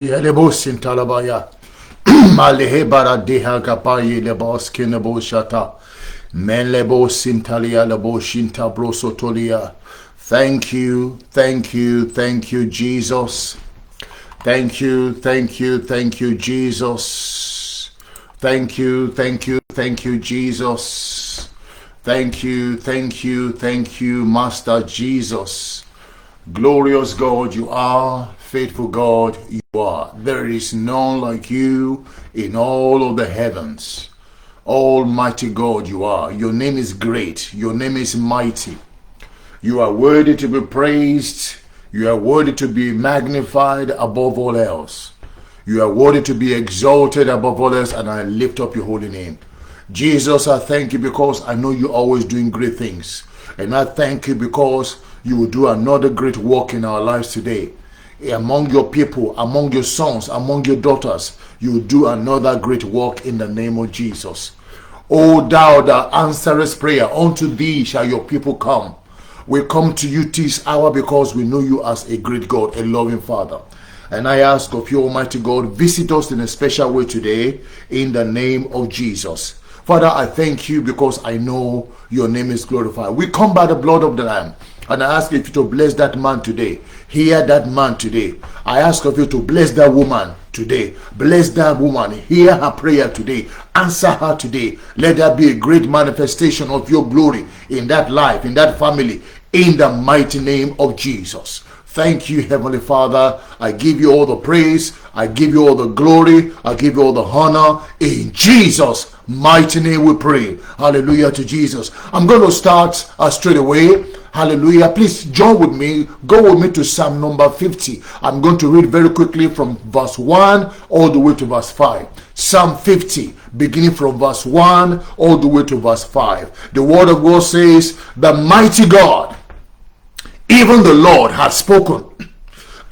Yelebos in Talabaya. Malehebara deha kapaye lebos kinebo shata. Menlebos in Talia lebos shinta brosotolia. Thank you, Jesus. Thank you, Jesus. Thank you, Jesus. Thank you, Master Jesus. Glorious God you are, faithful God you are. There is none like you in all of the heavens. Almighty God you are. Your name is great. Your name is mighty. You are worthy to be praised. You are worthy to be magnified above all else. You are worthy to be exalted above all else, and I lift up your holy name. Jesus, I thank you because I know you're always doing great things. And I thank you because you will do another great work in our lives today. Among your people, among your sons, among your daughters, you will do another great work in the name of Jesus. O thou that answerest prayer, unto thee shall your people come. We come to you this hour because we know you as a great God, a loving Father. And I ask of you, Almighty God, visit us in a special way today in the name of Jesus. Father, I thank you because I know your name is glorified. We come by the blood of the Lamb. And I ask of you to bless that man today. Hear that man today. I ask of you to bless that woman today. Bless that woman. Hear her prayer today. Answer her today. Let there be a great manifestation of your glory in that life, in that family, in the mighty name of Jesus. Thank you, Heavenly Father. I give you all the praise. I give you all the glory. I give you all the honor. In Jesus' mighty name we pray. Hallelujah to Jesus. I'm going to start straight away. Hallelujah. Please join with me. Go with me to Psalm number 50. I'm going to read very quickly from verse 1 all the way to verse 5. Psalm 50, beginning from verse 1 all the way to verse 5. The word of God says, the mighty God, even the Lord, hath spoken,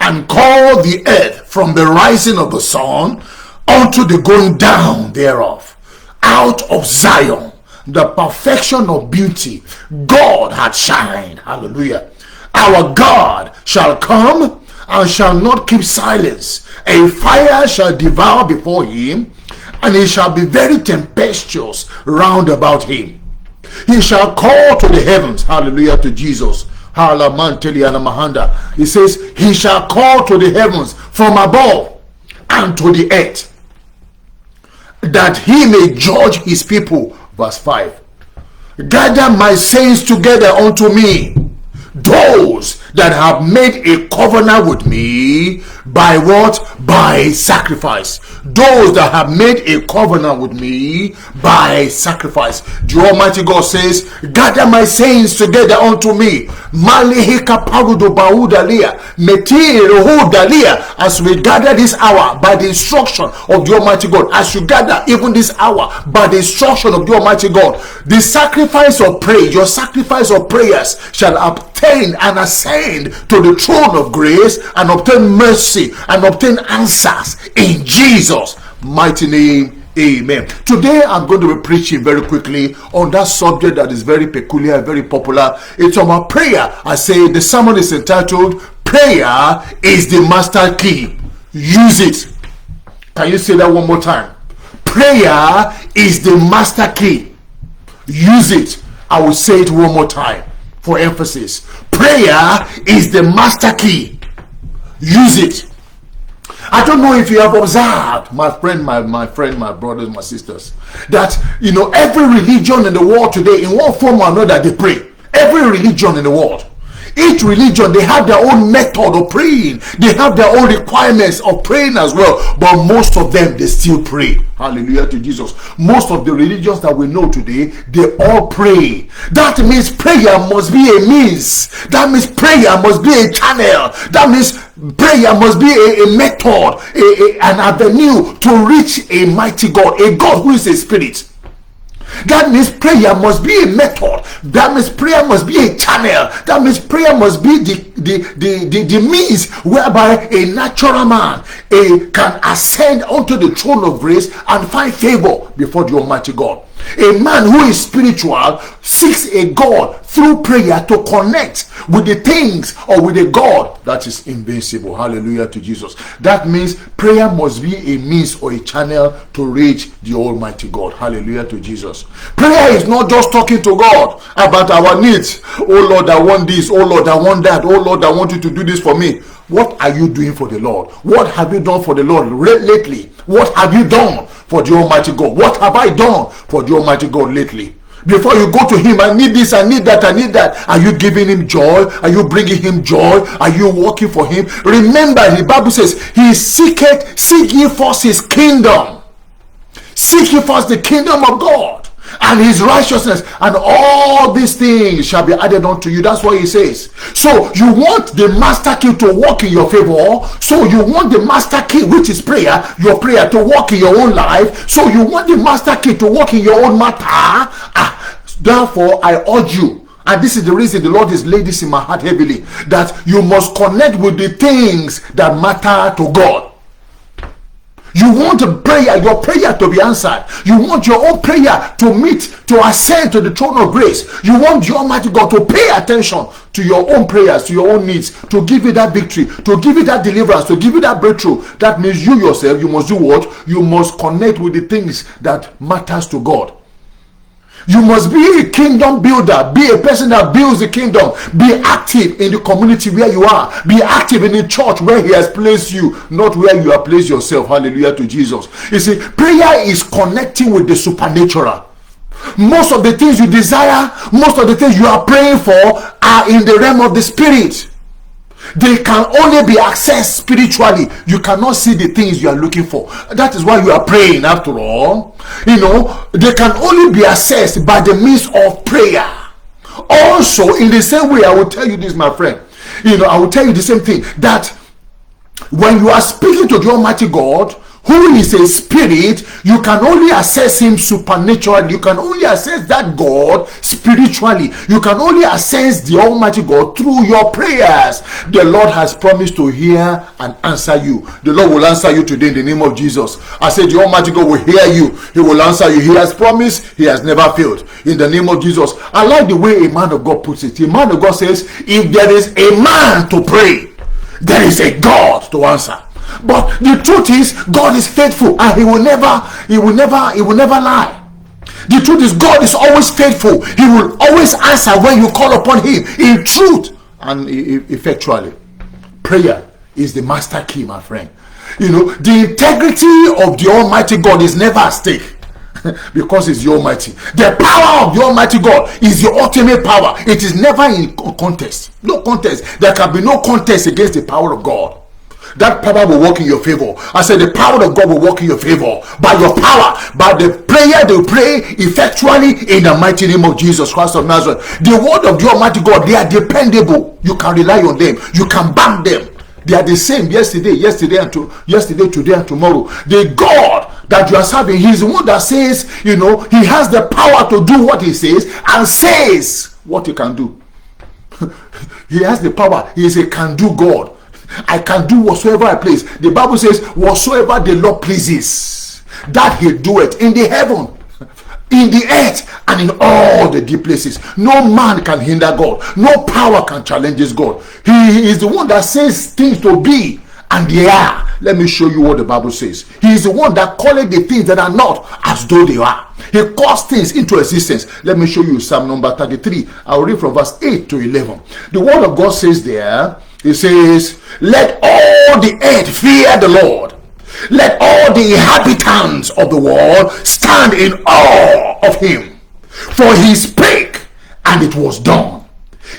and called the earth from the rising of the sun unto the going down thereof. Out of Zion, the perfection of beauty, God hath shined. Hallelujah. Our God shall come and shall not keep silence. A fire shall devour before him, and he shall be very tempestuous round about him. He shall call to the heavens. Hallelujah to Jesus. He says, he shall call to the heavens from above and to the earth, that he may judge his people. Verse 5. Gather my saints together unto me, those that have made a covenant with me. By what? By sacrifice. Those that have made a covenant with me by sacrifice. The Almighty God says, gather my saints together unto me. As we gather this hour by the instruction of the Almighty God, as you gather even this hour by the instruction of the Almighty God, the sacrifice of praise, your sacrifice of prayers shall obtain and ascend to the throne of grace and obtain mercy and obtain answers in Jesus' mighty name. Amen. Today I'm going to be preaching very quickly on that subject that is very peculiar, very popular. It's about prayer. I say the sermon is entitled, Prayer is the Master Key. Use it. Can you say that one more time? Prayer is the master key. Use it. I will say it one more time for emphasis. Prayer is the master key. Use it. I don't know if you have observed, my friend, my brothers, my sisters, that every religion in the world today, in one form or another, they pray. Every religion in the world. Each religion, they have their own method of praying. They have their own requirements of praying as well. But most of them, they still pray. Hallelujah to Jesus. Most of the religions that we know today, they all pray. That means prayer must be a means. That means prayer must be a channel. That means prayer must be a method, an avenue to reach a mighty God, a God who is a spirit. That means prayer must be a method. That means prayer must be a channel. That means prayer must be the means whereby a natural man can ascend onto the throne of grace and find favor before the Almighty God. A man who is spiritual seeks a God through prayer to connect with the things or with the God that is invincible. Hallelujah to Jesus. That means prayer must be a means or a channel to reach the Almighty God. Hallelujah to Jesus. Prayer is not just talking to God about our needs. Oh Lord, I want this. Oh Lord, I want that. Oh Lord, I want you to do this for me. What are you doing for the Lord? What have you done for the Lord lately? What have you done for the Almighty God? What have I done for the Almighty God lately? Before you go to him, I need this, I need that, I need that. Are you giving him joy? Are you bringing him joy? Are you working for him? Remember, the Bible says, seek ye first his kingdom. Seek ye first the kingdom of God and his righteousness, and all these things shall be added unto you. That's what he says. So you want the master key to work in your favor. So you want the master key, which is prayer, your prayer, to work in your own life. So you want the master key to work in your own matter. Therefore, I urge you, and this is the reason the Lord has laid this in my heart heavily, that you must connect with the things that matter to God. You want a prayer, your prayer to be answered. You want your own prayer to ascend to the throne of grace. You want the Almighty God to pay attention to your own prayers, to your own needs, to give you that victory, to give you that deliverance, to give you that breakthrough. That means you yourself, you must do what? You must connect with the things that matters to God. You must be a kingdom builder. Be a person that builds the kingdom. Be active in the community where you are. Be active in the church where he has placed you, not where you have placed yourself. Hallelujah to Jesus. You see, prayer is connecting with the supernatural. Most of the things you desire, most of the things you are praying for are in the realm of the spirit. They can only be accessed spiritually. You cannot see the things you are looking for. That is why you are praying after all. You know, they can only be accessed by the means of prayer. Also, in the same way, I will tell you this, my friend. You know, I will tell you the same thing, that when you are speaking to the Almighty God, who is a spirit, you can only access him supernaturally. You can only access that God spiritually. You can only access the Almighty God through your prayers. The Lord has promised to hear and answer you. The Lord will answer you today in the name of Jesus. I said the Almighty God will hear you. He will answer you. He has promised. He has never failed. In the name of Jesus. I like the way a man of God puts it. A man of God says, if there is a man to pray, there is a God to answer. But the truth is, God is faithful, and he will never lie. The truth is, God is always faithful. He will always answer when you call upon him in truth and effectually. Prayer is the master key, my friend. You know, the integrity of the Almighty God is never at stake, because it's the Almighty. The power of the Almighty God is the ultimate power. It is never in contest. No contest. There can be no contest against the power of God. That power will work in your favor. I said the power of God will work in your favor by your power, by the prayer they pray effectually in the mighty name of Jesus Christ of Nazareth. The word of the Almighty God, they are dependable. You can rely on them. You can bank them. They are the same yesterday, today, and tomorrow. The God that you are serving, he is the one that says, you know, he has the power to do what he says and says what he can do. He has the power. He is a can-do God. I can do whatsoever I please. The Bible says, whatsoever the Lord pleases, that he doeth in the heaven, in the earth, and in all the deep places. No man can hinder God. No power can challenge this God. He is the one that says things to be, and they are. Let me show you what the Bible says. He is the one that calleth the things that are not as though they are. He calls things into existence. Let me show you Psalm number 33. I'll read from verse 8 to 11. The word of God says there, it says, let all the earth fear the Lord. Let all the inhabitants of the world stand in awe of him. For he spake, and it was done.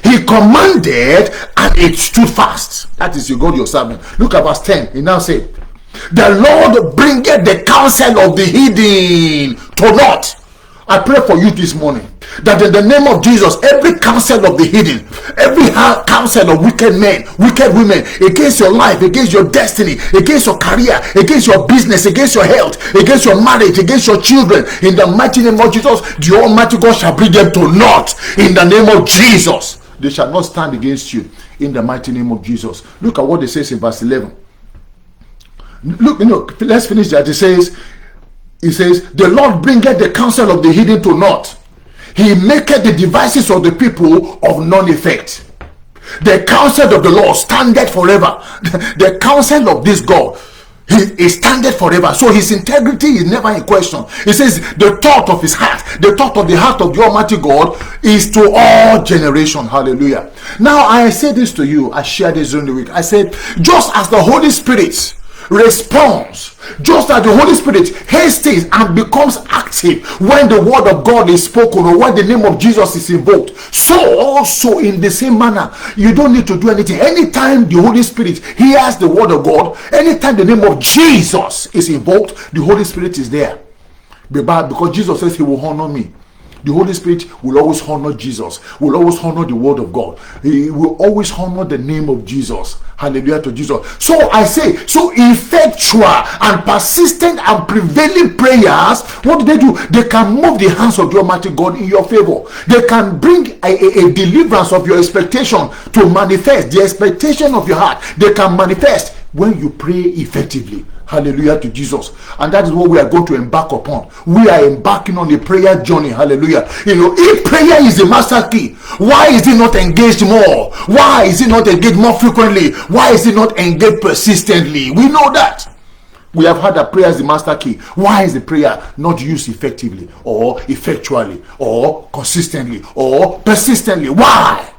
He commanded, and it stood fast. That is your God, your servant. Look at verse 10. He now said, the Lord bringeth the counsel of the hidden to naught. I pray for you this morning, that in the name of Jesus, every counsel of the hidden, every counsel of wicked men, wicked women, against your life, against your destiny, against your career, against your business, against your health, against your marriage, against your children, in the mighty name of Jesus, the Almighty God shall bring them to naught. In the name of Jesus, they shall not stand against you. In the mighty name of Jesus. Look at what it says in verse 11. Look, let's finish that. It says, the Lord bringeth the counsel of the hidden to naught. He maketh the devices of the people of none effect. The counsel of the Lord standeth forever. The counsel of this God, he standeth forever. So his integrity is never in question. He says the thought of his heart, the thought of the heart of the Almighty God is to all generation. Hallelujah. Now I say this to you, I shared this during the week. I said, just as the Holy Spirit responds, just as the Holy Spirit hastens and becomes active when the word of God is spoken or when the name of Jesus is invoked, so also in the same manner, you don't need to do anything. Anytime the Holy Spirit hears the word of God, anytime the name of Jesus is invoked, the Holy Spirit is there. Because Jesus says he will honor me. The Holy Spirit will always honor Jesus, will always honor the word of God. He will always honor the name of Jesus. Hallelujah to Jesus. So I say, so effectual and persistent and prevailing prayers, what do? They can move the hands of the Almighty God in your favor. They can bring a deliverance of your expectation to manifest. The expectation of your heart, they can manifest when you pray effectively. Hallelujah to Jesus. And that is what we are going to embark upon. We are embarking on a prayer journey. Hallelujah. You know, if prayer is the master key, why is it not engaged more? Why is it not engaged more frequently? Why is it not engaged persistently? We know that. We have heard that prayer is the master key. Why is the prayer not used effectively or effectually or consistently or persistently? Why?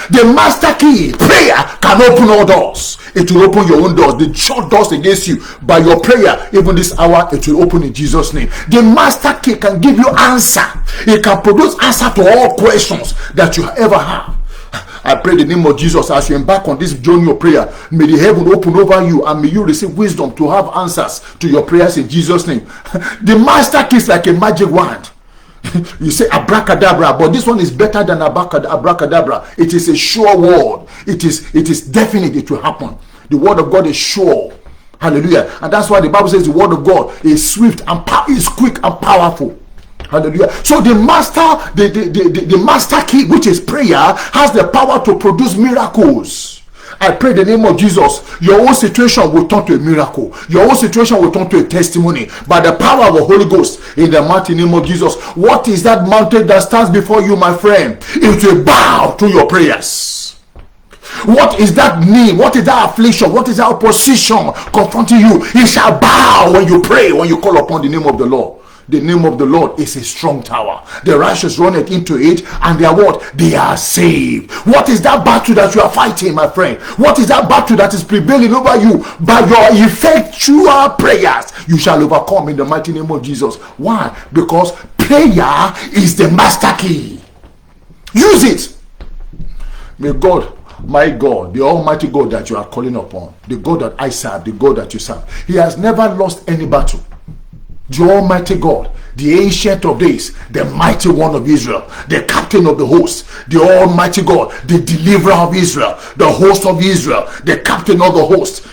The master key, prayer, can open all doors. It will open your own doors. The shut doors against you by your prayer, even this hour, it will open in Jesus' name. The master key can give you answer. It can produce answer to all questions that you ever have. I pray in the name of Jesus as you embark on this journey of prayer, may the heaven open over you and may you receive wisdom to have answers to your prayers in Jesus' name. The master key is like a magic wand. You say abracadabra, but this one is better than abracadabra. It is a sure word. It is definite. It will happen. The word of God is sure. Hallelujah. And that's why the Bible says the word of God is swift and is quick and powerful. Hallelujah. So the master key, which is prayer, has the power to produce miracles. I pray in the name of Jesus, your own situation will turn to a miracle. Your own situation will turn to a testimony by the power of the Holy Ghost in the mighty name of Jesus. What is that mountain that stands before you, my friend? It will bow to your prayers. What is that need? What is that affliction? What is that opposition confronting you? It shall bow when you pray, when you call upon the name of the Lord. The name of the Lord is a strong tower. The righteous run into it and they are what? They are saved. What is that battle that you are fighting, my friend? What is that battle that is prevailing over you? By your effectual prayers, you shall overcome in the mighty name of Jesus. Why? Because prayer is the master key. Use it. May God, my God, the Almighty God that you are calling upon, the God that I serve, the God that you serve, he has never lost any battle. The Almighty God, the Ancient of Days, the Mighty One of Israel, the Captain of the host, the Almighty God, the Deliverer of Israel, the Host of Israel, the Captain of the host,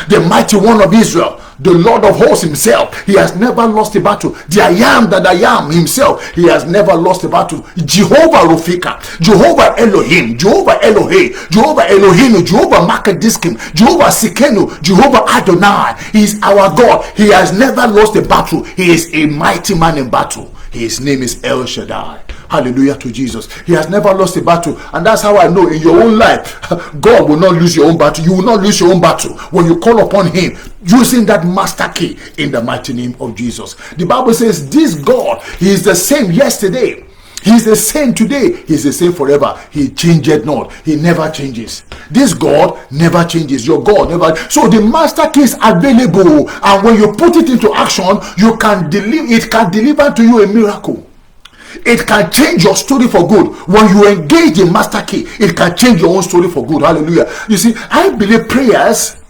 the Mighty One of Israel, the Lord of hosts himself. He has never lost a battle. The I am that I am himself, he has never lost a battle. Jehovah Rofika, Jehovah Elohim, Jehovah Elohe, Jehovah Elohim, Jehovah Makadiskim, Jehovah Sikenu, Jehovah Adonai. He is our God. He has never lost a battle. He is a mighty man in battle. His name is El Shaddai. Hallelujah to Jesus. He has never lost a battle. And that's how I know in your own life, God will not lose your own battle. You will not lose your own battle when you call upon him using that master key in the mighty name of Jesus. The Bible says this God, he is the same yesterday. He's the same today. He's the same forever. He changed not. He never changes. This God never changes. Your God never. So the master key is available, and when you put it into action, you can deliver. It can deliver to you a miracle. It can change your story for good. When you engage the master key, it can change your own story for good. Hallelujah. You see, I believe prayers,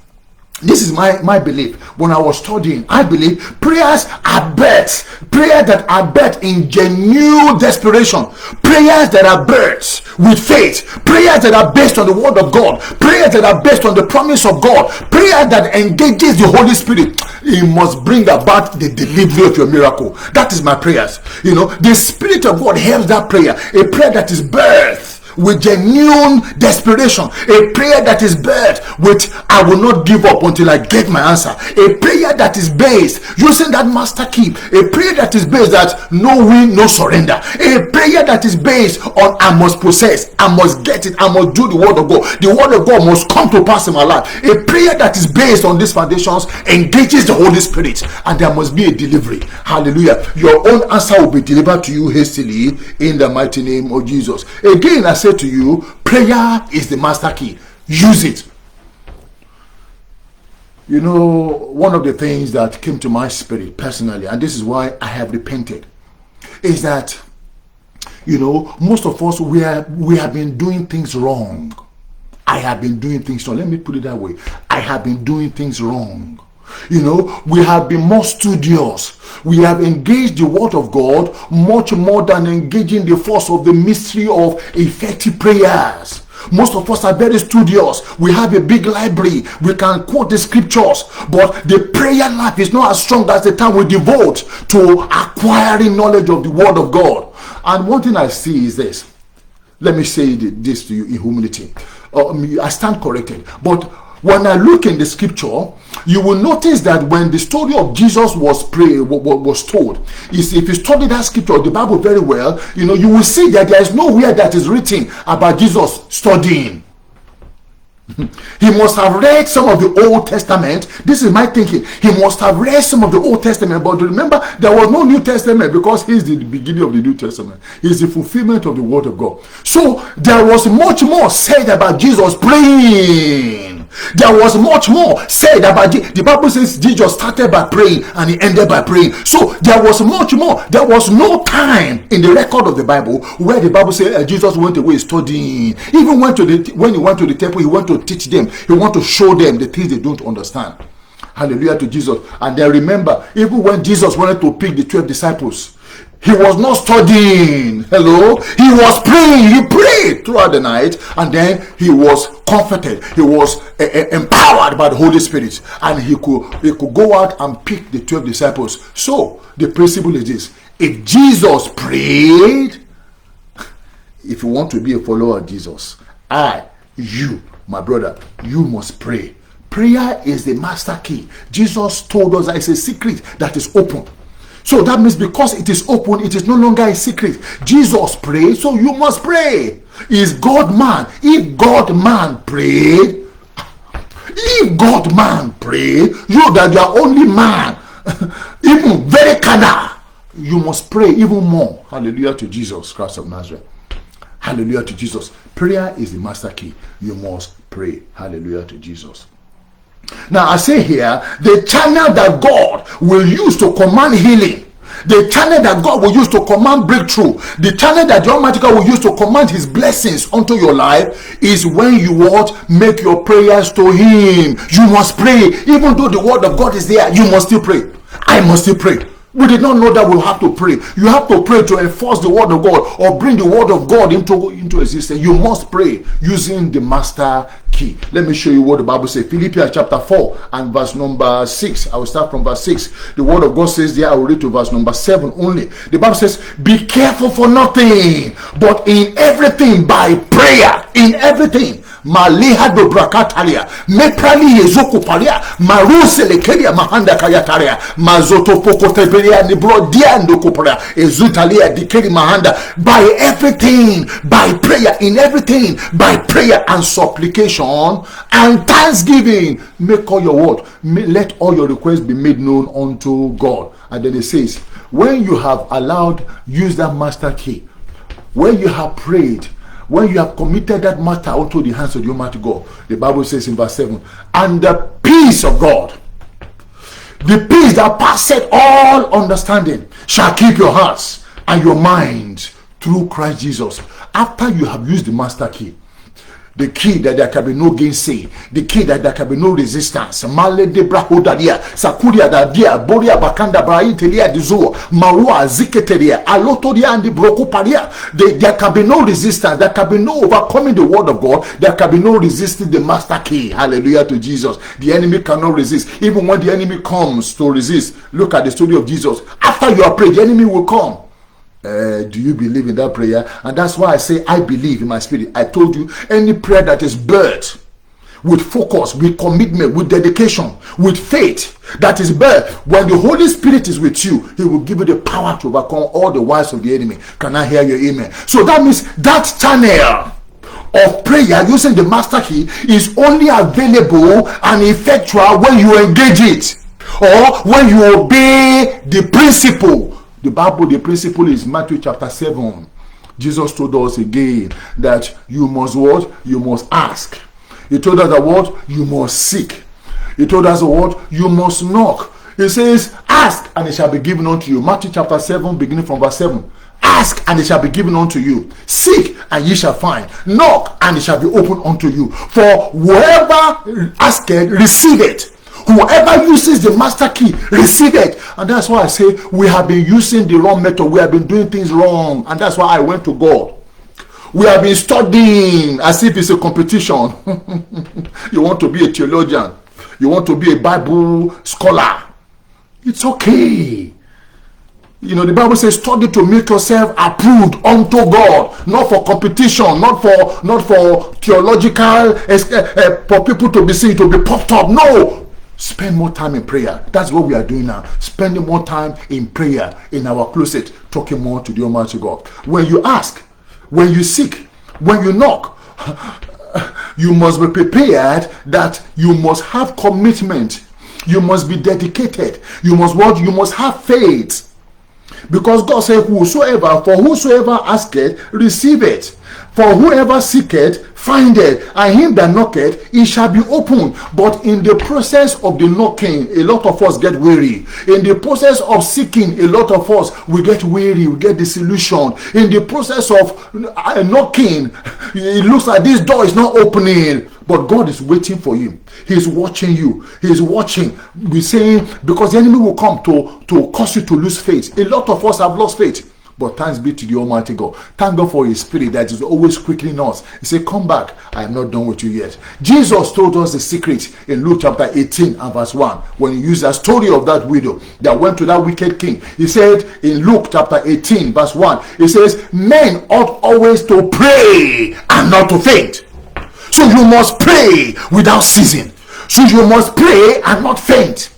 this is my belief. When I was studying, I believe prayers are births. Prayers that are birthed in genuine desperation. Prayers that are birthed with faith. Prayers that are based on the word of God. Prayers that are based on the promise of God. Prayer that engages the Holy Spirit. It must bring about the delivery of your miracle. That is my prayers. You know, the Spirit of God helps that prayer. A prayer that is birthed with genuine desperation, a prayer that is birthed with I will not give up until I get my answer, a prayer that is based using that master key, a prayer that is based that no win, no surrender, a prayer that is based on I must possess, I must get it, I must do the word of God, the word of God must come to pass in my life. A prayer that is based on these foundations engages the Holy Spirit, and there must be a delivery. Hallelujah. Your own answer will be delivered to you hastily in the mighty name of Jesus. Again, I say to you, prayer is the master key. Use it. You know, one of the things that came to my spirit personally, and this is why I have repented, is that, you know, most of us, we have been doing things wrong. I have been doing things wrong. Let me put it that way. I have been doing things wrong. You know, we have been more studious. We have engaged the word of God much more than engaging the force of the mystery of effective prayers. Most of us are very studious. We have a big library. We can quote the scriptures, but the prayer life is not as strong as the time we devote to acquiring knowledge of the word of God. And one thing I see is this. Let me say this to you in humility. I stand corrected. But when I look in the scripture, you will notice that when the story of Jesus was told, if you study that scripture, the Bible very well, you know, you will see that there is nowhere that is written about Jesus studying. He must have read some of the Old Testament. This is my thinking. He must have read some of the Old Testament. But remember, there was no New Testament because he's the beginning of the New Testament. He's the fulfillment of the Word of God. So there was much more said about Jesus praying. There was much more said about Jesus. The Bible says Jesus started by praying and he ended by praying. So there was much more. There was no time in the record of the Bible where the Bible says Jesus went away studying. Even when he went to the temple, he went to teach them. He went to show them the things they don't understand. Hallelujah to Jesus. And then remember, even when Jesus wanted to pick the 12 disciples, he was not studying. Hello? He was praying. He prayed throughout the night, and then he was comforted. He was empowered by the Holy Spirit, and he could go out and pick the 12 disciples. So the principle is this: if Jesus prayed, if you want to be a follower of Jesus, you, my brother, you must pray. Prayer is the master key. Jesus told us that it's a secret that is open. So that means because it is open, it is no longer a secret. Jesus prayed, so you must pray. Is God man? If God man prayed, you that you are only man, even very carnal, you must pray even more. Hallelujah to Jesus Christ of Nazareth. Hallelujah to Jesus. Prayer is the master key. You must pray. Hallelujah to Jesus. Now I say here, the channel that God will use to command healing, the channel that God will use to command breakthrough, the channel that the Almighty God will use to command his blessings onto your life is when you make your prayers to him. You must pray. Even though the word of God is there, you must still pray. I must still pray. We did not know that we'll have to pray. You have to pray to enforce the word of God or bring the word of God into existence. You must pray using the master key. Let me show you what the Bible says. Philippians chapter 4 and verse number 6. I will start from verse 6. The word of God says there, I will read to verse number 7 only. The Bible says, be careful for nothing, but in everything by prayer. In everything. Maliha do brakatalia, meprali yezoku palia, maruse lekelia mahanda kayataria, mazoto poko tebelia ni brodia ndokopra, ezutalia dikeli mahanda. By everything, by prayer, in everything, by prayer and supplication and thanksgiving, make all your word, let all your requests be made known unto God. And then it says, when you have use that master key, when you have prayed, when you have committed that matter unto the hands of the Almighty God, the Bible says in verse 7, and the peace of God, the peace that passeth all understanding, shall keep your hearts and your minds through Christ Jesus. After you have used the master key, the key that there can be no gainsay, the key that there can be no resistance. Male de brahodadia, sakuria da dia, boria bakanda braitelia dizo, marua ziketeria, alotodia and the brokoparia. There can be no resistance, there can be no overcoming the word of God, there can be no resisting the master key. Hallelujah to Jesus. The enemy cannot resist. Even when the enemy comes to resist, look at the story of Jesus. After you are prayed, the enemy will come. Do you believe in that prayer? And that's why I say I believe in my spirit. I told you, any prayer that is birthed with focus, with commitment, with dedication, with faith, that is birthed, when the Holy Spirit is with you, he will give you the power to overcome all the wiles of the enemy. Can I hear your amen? So that means that channel of prayer using the master key is only available and effectual when you engage it, or when you obey the principle. The Bible, the principle is Matthew chapter 7. Jesus told us again that you must what? You must ask. He told us that what? You must seek. He told us what? You must knock. He says, ask and it shall be given unto you. Matthew chapter 7, beginning from verse 7. Ask and it shall be given unto you. Seek and ye shall find. Knock and it shall be opened unto you. For whoever asketh, receive it. Whoever uses the master key, receive it. And that's why I say we have been using the wrong method. We have been doing things wrong. And that's why I went to God. We have been studying as if it's a competition. You want to be a theologian. You want to be a Bible scholar. It's okay. You know, the Bible says, study to make yourself approved unto God, not for competition, not for theological, for people to be seen, to be puffed up. No. Spend more time in prayer. That's what we are doing now. Spending more time in prayer, in our closet, talking more to the Almighty God. When you ask, when you seek, when you knock, you must be prepared that you must have commitment. You must be dedicated. You must what? You must have faith. Because God said, for whosoever asketh, receive it. For whoever seeketh, findeth, and him that knocketh, it shall be opened. But in the process of the knocking, a lot of us get weary. In the process of seeking, a lot of us, we get weary, we get disillusioned. In the process of knocking, it looks like this door is not opening. But God is waiting for you. He's watching you. He's watching. We're saying, because the enemy will come to cause you to lose faith. A lot of us have lost faith. But thanks be to the Almighty God. Thank God for his spirit that is always quickening us. He said, come back. I am not done with you yet. Jesus told us the secret in Luke chapter 18 and verse 1. When he used the story of that widow that went to that wicked king. He said in Luke chapter 18 verse 1. He says, men ought always to pray and not to faint. So you must pray without ceasing. So you must pray and not faint.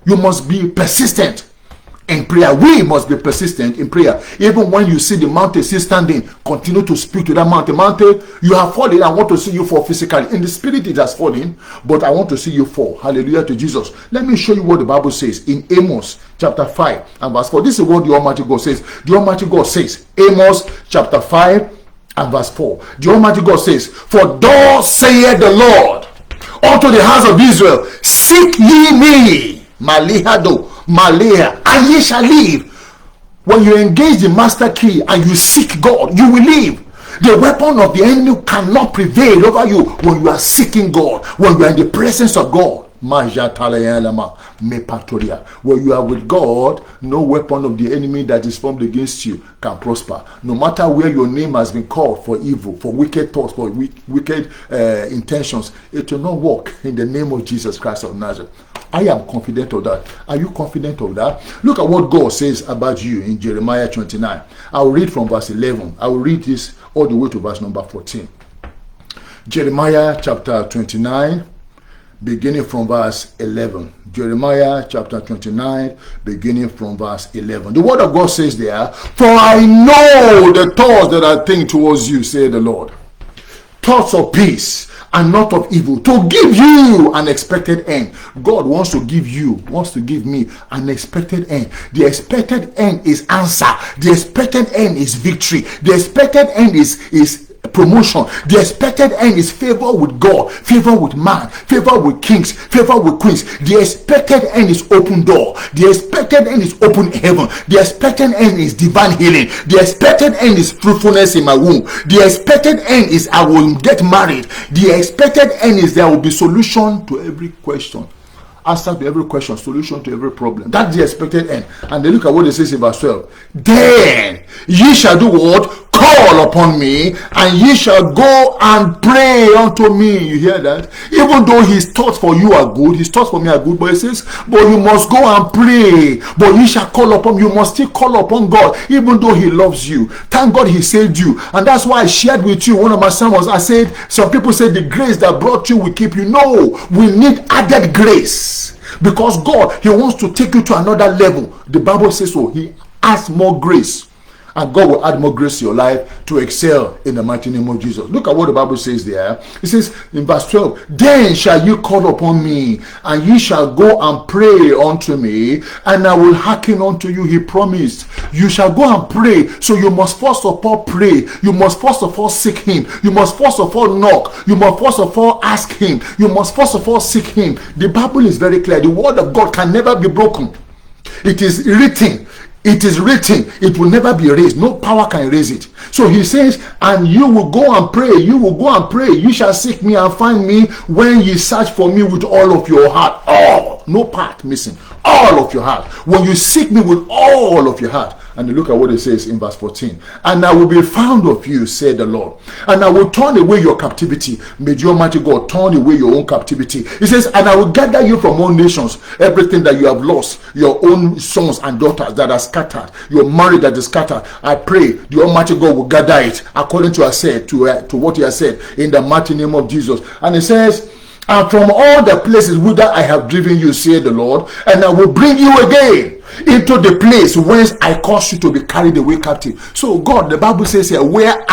You must be persistent in prayer. We must be persistent in prayer. Even when you see the mountain still standing, continue to speak to that mountain. Mountain, you have fallen. I want to see you fall physically. In the spirit, it has fallen, but I want to see you fall. Hallelujah to Jesus. Let me show you what the Bible says in Amos chapter 5 and verse 4. This is what the Almighty God says. The Almighty God says, Amos chapter 5 and verse 4. The Almighty God says, for thus saith the Lord unto the house of Israel, seek ye me, Malihado, Malaya, and ye shall live. When you engage the master key and you seek God, you will live. The weapon of the enemy cannot prevail over you when you are seeking God, when you are in the presence of God. When you are with God, no weapon of the enemy that is formed against you can prosper. No matter where your name has been called for evil, for wicked thoughts, for wicked intentions, it will not work in the name of Jesus Christ of Nazareth. I am confident of that. Are you confident of that? Look at what God says about you in Jeremiah 29. I will read from verse 11. I will read this all the way to verse number 14. Jeremiah chapter 29, beginning from verse 11. Jeremiah chapter 29, beginning from verse 11. The word of God says there, for I know the thoughts that I think towards you, saith the Lord. Thoughts of peace and not of evil, to give you an expected end. God wants to give you, wants to give me an expected end. The expected end is answer. The expected end is victory. The expected end is promotion. The expected end is favor with God, favor with man, favor with kings, favor with queens. The expected end is open door. The expected end is open heaven. The expected end is divine healing. The expected end is fruitfulness in my womb. The expected end is I will get married. The expected end is there will be solution to every question. Answer to every question, solution to every problem. That's the expected end. And then look at what it says in verse 12. Then ye shall do what? Call call upon me, and ye shall go and pray unto me. You hear that? Even though his thoughts for you are good, his thoughts for me are good, but he says, but you must go and pray. But ye shall call upon me. You must still call upon God, even though he loves you. Thank God he saved you. And that's why I shared with you one of my sermons. I said, some people say the grace that brought you will keep you. No, we need added grace. Because God, he wants to take you to another level. The Bible says so. He adds more grace. And God will add more grace to your life to excel in the mighty name of Jesus. Look at what the Bible says there. It says in verse 12, then shall you call upon me, and ye shall go and pray unto me, and I will hearken unto you. He promised. You shall go and pray. So you must first of all pray. You must first of all seek him. You must first of all knock. You must first of all ask him. You must first of all seek him. The Bible is very clear. The word of God can never be broken. It is written. It is written, it will never be erased. No power can erase it. So he says, and you will go and pray. You will go and pray. You shall seek me and find me when ye search for me with all of your heart. All, no part missing. All of your heart. When you seek me with all of your heart. And look at what it says in verse 14. And I will be found of you, said the Lord. And I will turn away your captivity. May the Almighty God turn away your own captivity. He says, and I will gather you from all nations. Everything that you have lost, your own sons and daughters that are scattered, your marriage that is scattered, I pray the Almighty God will gather it according to what he has said in the mighty name of Jesus. And he says, and from all the places whither I have driven you, said the Lord, and I will bring you again into the place whence I caused you to be carried away captive. So God, the Bible says here, where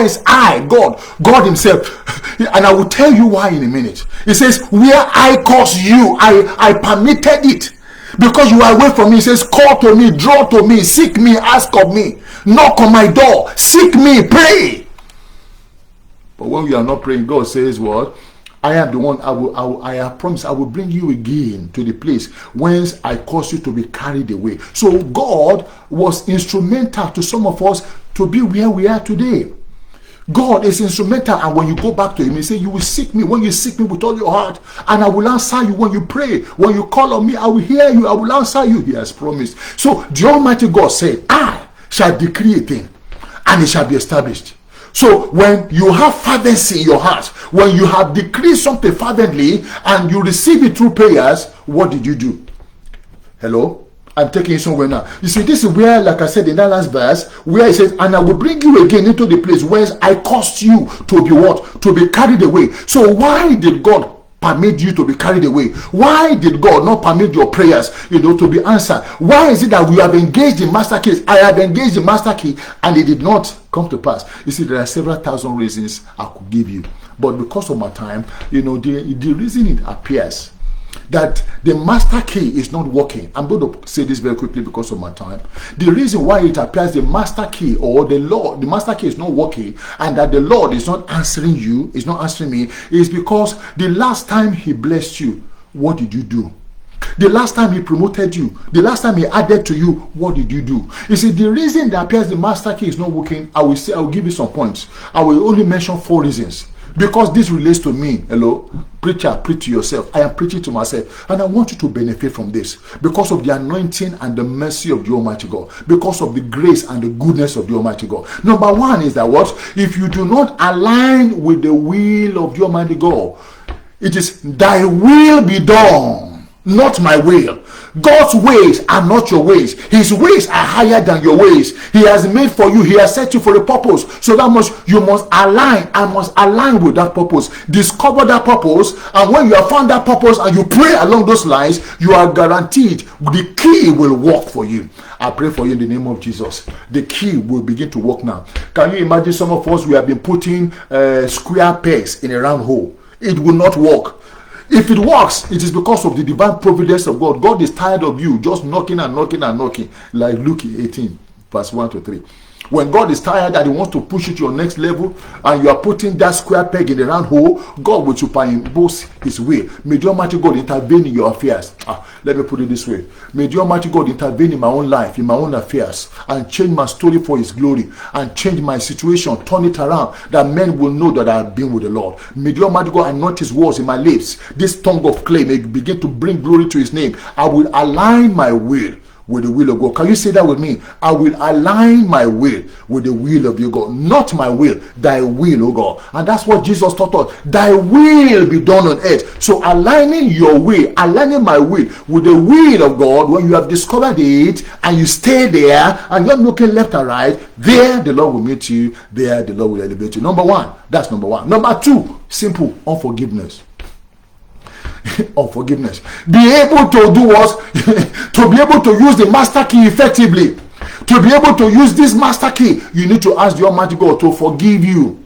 is I, God himself. And I will tell you why in a minute. It says, where I caused you, I permitted it. Because you are away from me. He says, call to me, draw to me, seek me, ask of me, knock on my door, seek me, pray. But when we are not praying, God says what? I am the one, I have promised, I will bring you again to the place whence I caused you to be carried away. So God was instrumental to some of us to be where we are today. God is instrumental, and when you go back to him, he said, you will seek me when you seek me with all your heart, and I will answer you when you pray. When you call on me, I will hear you, I will answer you. He has promised. So the Almighty God said, I shall decree a thing, and it shall be established. So when you have fervency in your heart, when you have decreed something fervently and you receive it through prayers, what did you do? Hello? I'm taking it somewhere now. You see, this is where, like I said in that last verse, where it says, and I will bring you again into the place where I caused you to be what? To be carried away. So why did God permit you to be carried away? Why did God not permit your prayers, to be answered? Why is it that we have engaged in master keys? I have engaged in master key and it did not come to pass. You see, there are several thousand reasons I could give you, but because of my time, the reason it appears that the master key is not working. I'm going to say this very quickly because of my time. The reason why it appears the master key or the master key is not working, and that the Lord is not answering you, is not answering me, is because the last time he blessed you, what did you do? The last time he promoted you, the last time he added to you, what did you do? You see, the reason that appears the master key is not working, I will give you some points. I will only mention 4 reasons. Because this relates to me. Hello, preacher, preach to yourself. I am preaching to myself, and I want you to benefit from this because of the anointing and the mercy of the Almighty God, because of the grace and the goodness of the Almighty God. Number 1 is that what? If you do not align with the will of the Almighty God, it is thy will be done, not my will. God's ways are not your ways. His ways are higher than your ways. He has made for you. He has set you for a purpose. So that much you must align. I must align with that purpose. Discover that purpose. And when you have found that purpose and you pray along those lines, you are guaranteed the key will work for you. I pray for you in the name of Jesus. The key will begin to work now. Can you imagine some of us, we have been putting square pegs in a round hole. It will not work. If it works, it is because of the divine providence of God. God is tired of you just knocking and knocking and knocking, like Luke 18, verse 1 to 3. When God is tired and he wants to push you to your next level, and you are putting that square peg in the round hole, God will superimpose his will. May the Almighty God intervene in your affairs. Let me put it this way. May the Almighty God intervene in my own life, in my own affairs, and change my story for his glory, and change my situation, turn it around, that men will know that I have been with the Lord. May the Almighty God anoint his words in my lips. This tongue of clay may begin to bring glory to his name. I will align my will with the will of God. Can you say that with me? I will align my will with the will of your God. Not my will, thy will, oh God. And that's what Jesus taught us. Thy will be done on earth. So aligning your will, aligning my will with the will of God, when you have discovered it and you stay there and you're looking left and right, there the Lord will meet you. There the Lord will elevate you. Number one, that's number one. Number two, simple, unforgiveness. Unforgiveness. Be able to do what? To be able to use the master key effectively. To be able to use this master key, you need to ask the Almighty God to forgive you.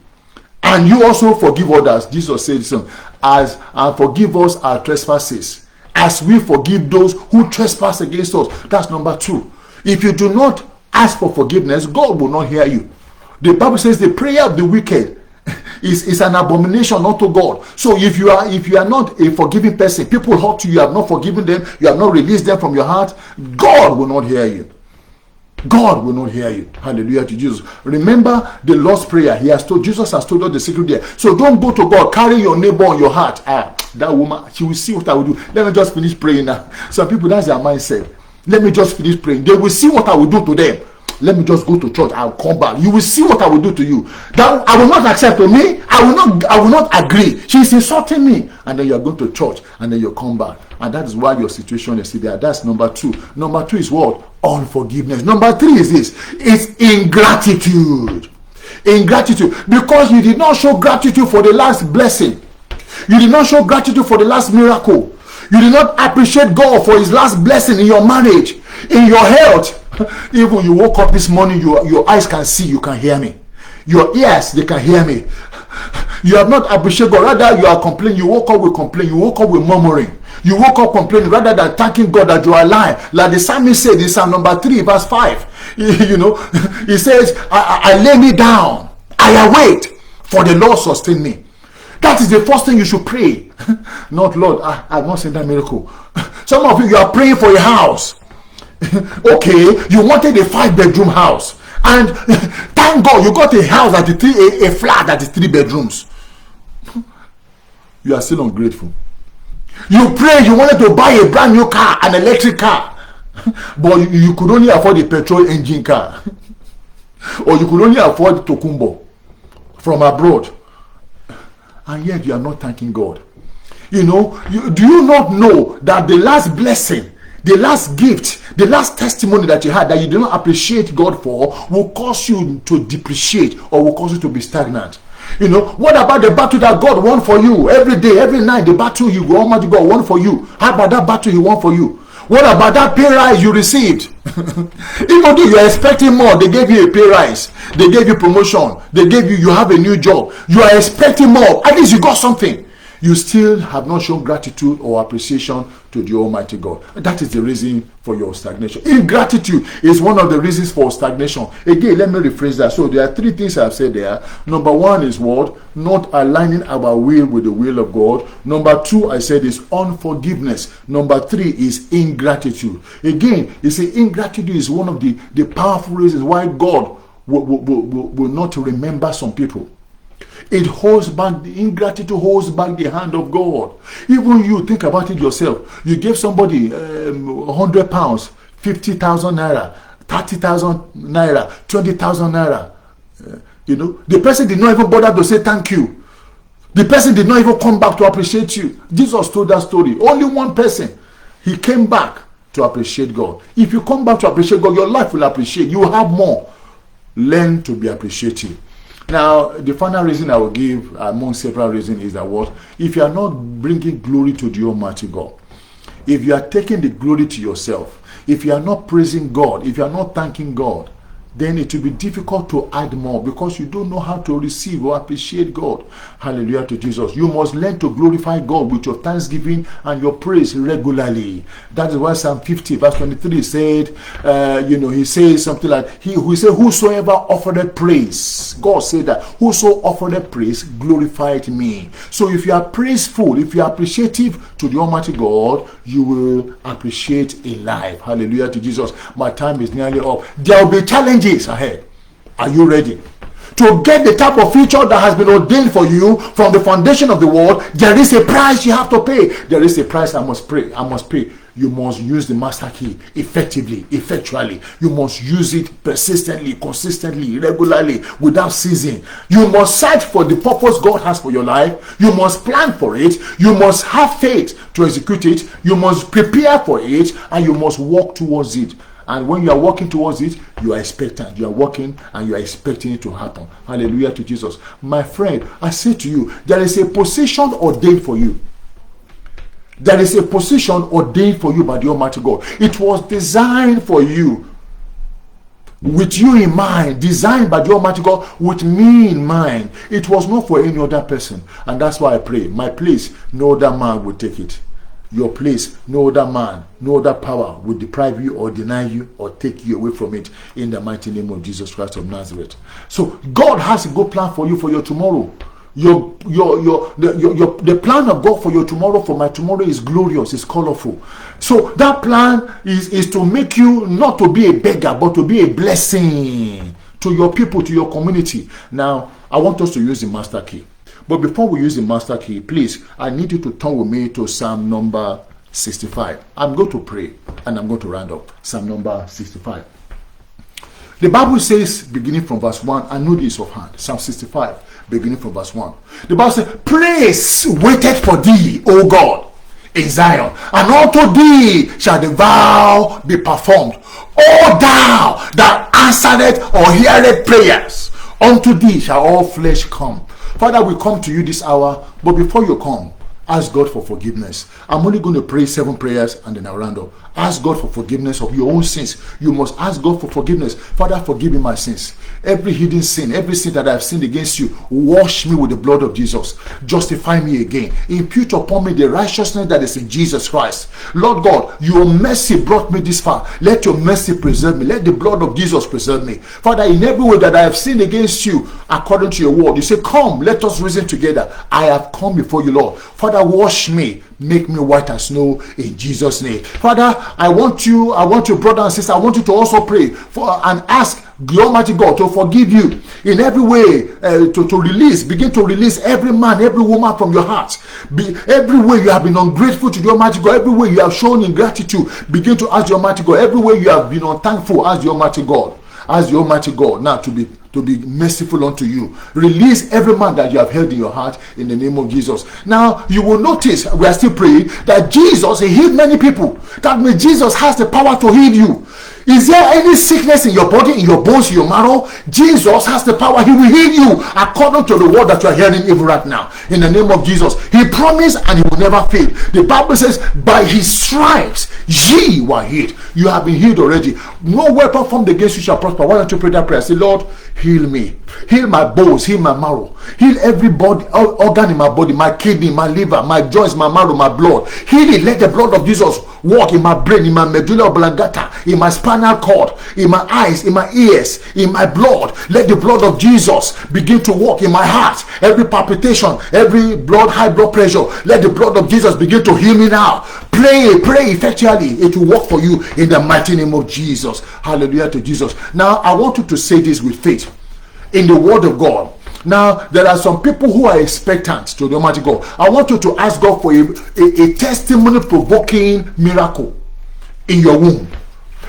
And you also forgive others. Jesus said so, as and forgive us our trespasses, as we forgive those who trespass against us. That's number two. If you do not ask for forgiveness, God will not hear you. The Bible says the prayer of the wicked is an abomination unto God. So if you are not a forgiving person, people hurt you have not forgiven them, you have not released them from your heart, God will not hear you. God will not hear you. Hallelujah to Jesus. Remember the Lord's Prayer. Jesus has told us the secret there. So don't go to God, carry your neighbor on your heart. That woman, she will see what I will do. Let me just finish praying now. Some people, that's their mindset. Let me just finish praying. They will see what I will do to them. Let me just go to church. I'll come back. You will see what I will do to you. That I will not accept to me. I will not agree. She's insulting me. And then you're going to church and then you come back. And that is why your situation is there. That's number two. Number two is what? Unforgiveness. Number three is this. It's ingratitude. Ingratitude. Because you did not show gratitude for the last blessing. You did not show gratitude for the last miracle. You did not appreciate God for his last blessing in your marriage, in your health. Even you woke up this morning, your eyes can see, you can hear me. Your ears, they can hear me. You have not appreciated God. Rather, you are complaining. You woke up with complaint. You woke up with murmuring. You woke up complaining rather than thanking God that you are alive. Like the psalmist said in Psalm number 3, verse 5. You know, he says, I lay me down. I await, for the Lord sustain me. That is the first thing you should pray. Not, Lord, I've not seen that miracle. Some of you are praying for a house. Okay, you wanted a 5-bedroom house, and thank God you got a house that is a flat that is 3 bedrooms. You are still ungrateful. You pray, you wanted to buy a brand new car, an electric car, but you could only afford a petrol engine car, or you could only afford Tokumbo from abroad, and yet you are not thanking God. You know, do you not know that the last blessing, the last gift, the last testimony that you had that you do not appreciate God for will cause you to depreciate or will cause you to be stagnant? You know, what about the battle that God won for you every day, every night? The battle Almighty God won for you. How about that battle he won for you? What about that pay rise you received? Even though you are expecting more, they gave you a pay rise, they gave you promotion, you have a new job, you are expecting more, at least you got something. You still have not shown gratitude or appreciation to the Almighty God. That is the reason for your stagnation. Ingratitude is one of the reasons for stagnation. Again, let me rephrase that. So there are 3 things I've said there. Number 1 is what? Not aligning our will with the will of God. Number 2, I said, is unforgiveness. Number 3 is ingratitude. Again, you see, ingratitude is one of the powerful reasons why God will not remember some people. It holds back, the ingratitude holds back the hand of God. Even you think about it yourself. You gave somebody 100 pounds, 50,000 naira, 30,000 naira, 20,000 naira. You know, the person did not even bother to say thank you. The person did not even come back to appreciate you. Jesus told that story. Only one person, he came back to appreciate God. If you come back to appreciate God, your life will appreciate. You will have more. Learn to be appreciative. Now, the final reason I will give, among several reasons, is that what? If you are not bringing glory to the Almighty God, if you are taking the glory to yourself, if you are not praising God, if you are not thanking God, then it will be difficult to add more because you don't know how to receive or appreciate God. Hallelujah to Jesus. You must learn to glorify God with your thanksgiving and your praise regularly. That is why Psalm 50 verse 23 said, he says something like, he said, whosoever offered praise, God said that, whoso offered praise glorified me. So if you are praiseful, if you are appreciative to the Almighty God, you will appreciate in life. Hallelujah to Jesus. My time is nearly up. There will be challenges ahead. Are you ready? to get the type of future that has been ordained for you from the foundation of the world, there is a price you have to pay. There is a price I must pay. You must use the master key effectively, effectually. You must use it persistently, consistently, regularly, without ceasing. You must search for the purpose God has for your life. You must plan for it. You must have faith to execute it. You must prepare for it, and you must walk towards it. And when you are walking towards it, you are expectant. You are walking and you are expecting it to happen. Hallelujah to Jesus. My friend, I say to you, there is a position ordained for you. There is a position ordained for you by the Almighty God. It was designed for you, with you in mind, designed by the Almighty God, with me in mind. It was not for any other person. And that's why I pray, my place, no other man will take it. Your place, no other man, no other power will deprive you or deny you or take you away from it, in the mighty name of Jesus Christ of Nazareth. So God has a good plan for you for your tomorrow. The plan of God for your tomorrow, for my tomorrow, is glorious, is colorful. So that plan is to make you not to be a beggar, but to be a blessing to your people, to your community. Now, I want us to use the master key. But before we use the master key, please, I need you to turn with me to Psalm number 65. I'm going to pray and I'm going to round up. Psalm number 65. The Bible says, beginning from verse 1, I know this offhand. Psalm 65, beginning from verse 1. The Bible says, praise waited for thee, O God, in Zion, and unto thee shall the vow be performed. O thou that answereth or heareth prayers, unto thee shall all flesh come. Father, we come to you this hour, but before you come, ask God for forgiveness. I'm only going to pray 7 prayers and then I'll round up. Ask God for forgiveness of your own sins. You must ask God for forgiveness. Father, forgive me my sins. Every hidden sin, every sin that I have sinned against you, wash me with the blood of Jesus. Justify me again. Impute upon me the righteousness that is in Jesus Christ. Lord God, your mercy brought me this far. Let your mercy preserve me. Let the blood of Jesus preserve me. Father, in every way that I have sinned against you, according to your word, you say, come, let us reason together. I have come before you, Lord. Father, wash me. Make me white as snow, in Jesus' name. Father, I want you, brother and sister, I want you to also pray for and ask the Almighty God to forgive you in every way, begin to release every man, every woman from your heart. Every way you have been ungrateful to the Almighty God, every way you have shown ingratitude, begin to ask the Almighty God. Every way you have been unthankful, ask the Almighty God. Ask the Almighty God now to be merciful unto you. Release every man that you have held in your heart in the name of Jesus. Now you will notice, we are still praying, that Jesus, he healed many people. That means Jesus has the power to heal you. Is there any sickness in your body, in your bones, in your marrow? Jesus has the power. He will heal you according to the word that you are hearing even right now. In the name of Jesus. He promised and he will never fail. The Bible says, by his stripes ye were healed. You have been healed already. No weapon formed against you shall prosper. Why don't you pray that prayer? Say, Lord, heal me. Heal my bones, heal my marrow. Heal every body, organ in my body, my kidney, my liver, my joints, my marrow, my blood. Heal it. Let the blood of Jesus walk in my brain, in my medulla oblongata, in my spinal cord, in my eyes, in my ears, in my blood. Let the blood of Jesus begin to walk in my heart. Every palpitation, every high blood pressure, let the blood of Jesus begin to heal me now. Pray effectively. It will work for you in the mighty name of Jesus. Hallelujah to Jesus. Now, I want you to say this with faith in the word of God. Now, there are some people who are expectant to the Almighty God. I want you to ask God for a testimony-provoking miracle in your womb.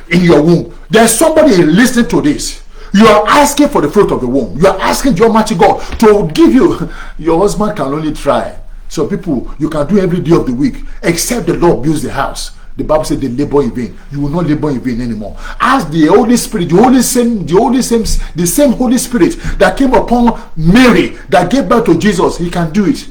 In your womb. There's somebody listening to this. You are asking for the fruit of the womb. You are asking the Almighty God to give you. Your husband can only try. So people, you can do every day of the week, except the Lord builds the house. The Bible said they labor in vain. You will not labor in vain anymore. Ask the Holy Spirit, the same Holy Spirit that came upon Mary, that gave birth to Jesus. He can do it.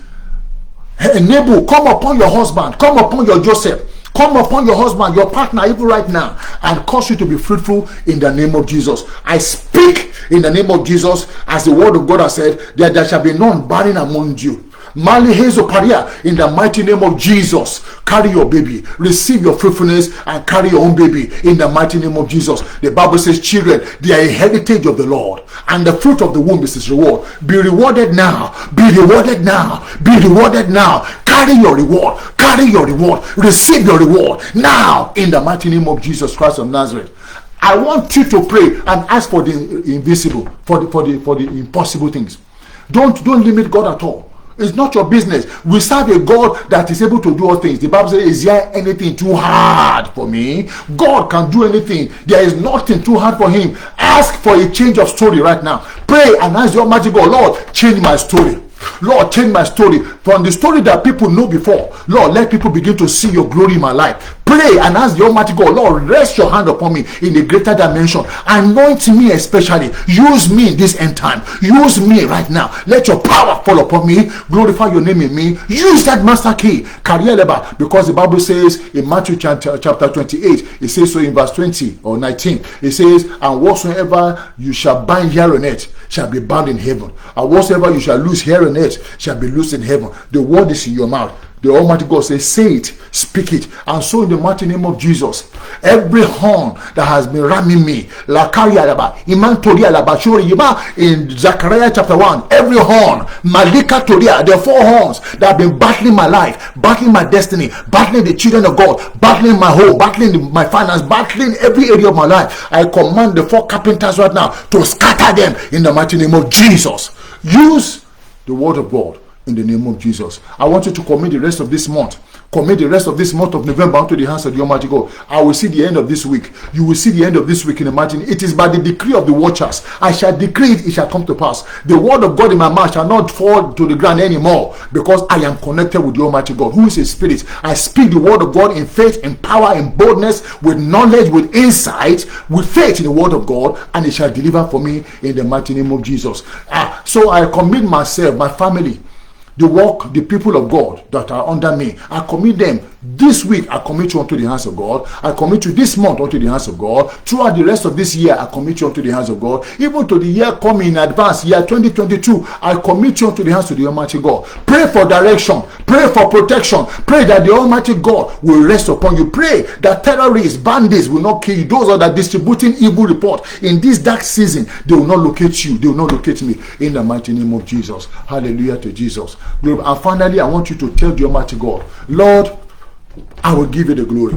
Enable, come upon your husband, come upon your Joseph, come upon your husband, your partner, even right now, and cause you to be fruitful in the name of Jesus. I speak in the name of Jesus, as the word of God has said, that there shall be none barren among you. Mali Hezo Paria, in the mighty name of Jesus, carry your baby, receive your fruitfulness, and carry your own baby in the mighty name of Jesus. The Bible says, children, they are a heritage of the Lord, and the fruit of the womb is his reward. Be rewarded now, be rewarded now, be rewarded now. Carry your reward, receive your reward now in the mighty name of Jesus Christ of Nazareth. I want you to pray and ask for the invisible, for the impossible things. Don't limit God at all. It's not your business. We serve a God that is able to do all things. The Bible says, is there anything too hard for me? God can do anything. There is nothing too hard for him. Ask for a change of story right now. Pray and ask the Almighty God, Lord, change my story. Lord, change my story from the story that people know before. Lord, let people begin to see your glory in my life. Pray and ask the Almighty God, Lord, rest your hand upon me in a greater dimension. Anoint me especially. Use me in this end time. Use me right now. Let your power fall upon me. Glorify your name in me. Use that master key. Because the Bible says in Matthew chapter 28, it says so in verse 20 or 19, it says, and whatsoever you shall bind here on earth shall be bound in heaven, and whatsoever you shall loose here on earth shall be loosed in heaven. The word is in your mouth. The Almighty God says, say it, speak it. And so in the mighty name of Jesus, every horn that has been ramming me, in Zechariah chapter 1, every horn, Malika Toria, the four horns that have been battling my life, battling my destiny, battling the children of God, battling my home, battling my finance, battling every area of my life, I command the four carpenters right now to scatter them in the mighty name of Jesus. Use the word of God in the name of Jesus. I want you to commit the rest of this month. Commit the rest of this month of November unto the hands of the Almighty God. I will see the end of this week. You will see the end of this week in the mighty name. It is by the decree of the watchers. I shall decree it, it shall come to pass. The word of God in my mouth shall not fall to the ground anymore, because I am connected with the Almighty God, who is a spirit. I speak the word of God in faith, in power, in boldness, with knowledge, with insight, with faith in the word of God, and it shall deliver for me in the mighty name of Jesus. So I commit myself, my family, the work, the people of God that are under me, I commit them. This week, I commit you unto the hands of God. I commit you this month unto the hands of God. Throughout the rest of this year, I commit you unto the hands of God. Even to the year coming in advance, year 2022, I commit you unto the hands of the Almighty God. Pray for direction. Pray for protection. Pray that the Almighty God will rest upon you. Pray that terrorists, bandits will not kill you. Those that are distributing evil report in this dark season, they will not locate you. They will not locate me. In the mighty name of Jesus. Hallelujah to Jesus. And finally, I want you to tell the Almighty God, Lord, I will give you the glory.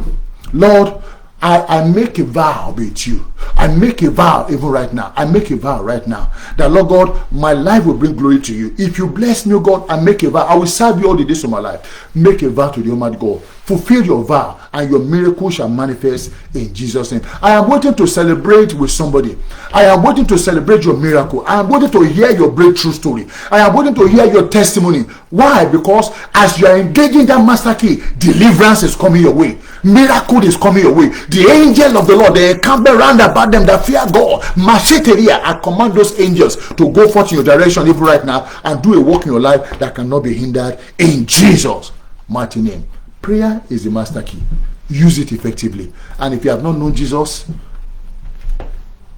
Lord, I make a vow with you. I make a vow even right now. I make a vow right now that, Lord God, my life will bring glory to you. If you bless me, God, I make a vow. I will serve you all the days of my life. Make a vow to the Almighty God. Fulfill your vow, and your miracle shall manifest in Jesus' name. I am waiting to celebrate with somebody. I am waiting to celebrate your miracle. I am waiting to hear your breakthrough story. I am waiting to hear your testimony. Why? Because as you are engaging that master key, deliverance is coming your way. Miracle is coming your way. The angel of the Lord, they encamp around about them that fear God. Masheteria, I command those angels to go forth in your direction even right now and do a work in your life that cannot be hindered in Jesus' mighty name. Prayer is the master key. Use it effectively. And if you have not known Jesus,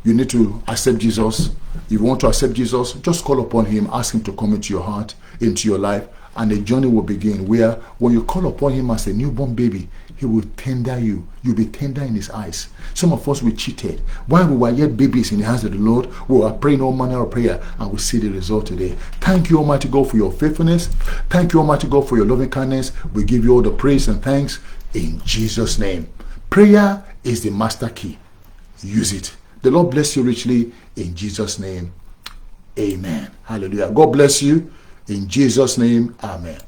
you need to accept Jesus. If you want to accept Jesus, just call upon him. Ask him to come into your heart, into your life, and the journey will begin, where when you call upon him as a newborn baby, he will tender you. You'll be tender in his eyes. Some of us, we cheated. While we were yet babies in the hands of the Lord, we were praying all manner of prayer, and we see the result today. Thank you, Almighty God, for your faithfulness. Thank you, Almighty God, for your loving kindness. We give you all the praise and thanks in Jesus' name. Prayer is the master key. Use it. The Lord bless you richly in Jesus' name. Amen. Hallelujah. God bless you in Jesus' name. Amen.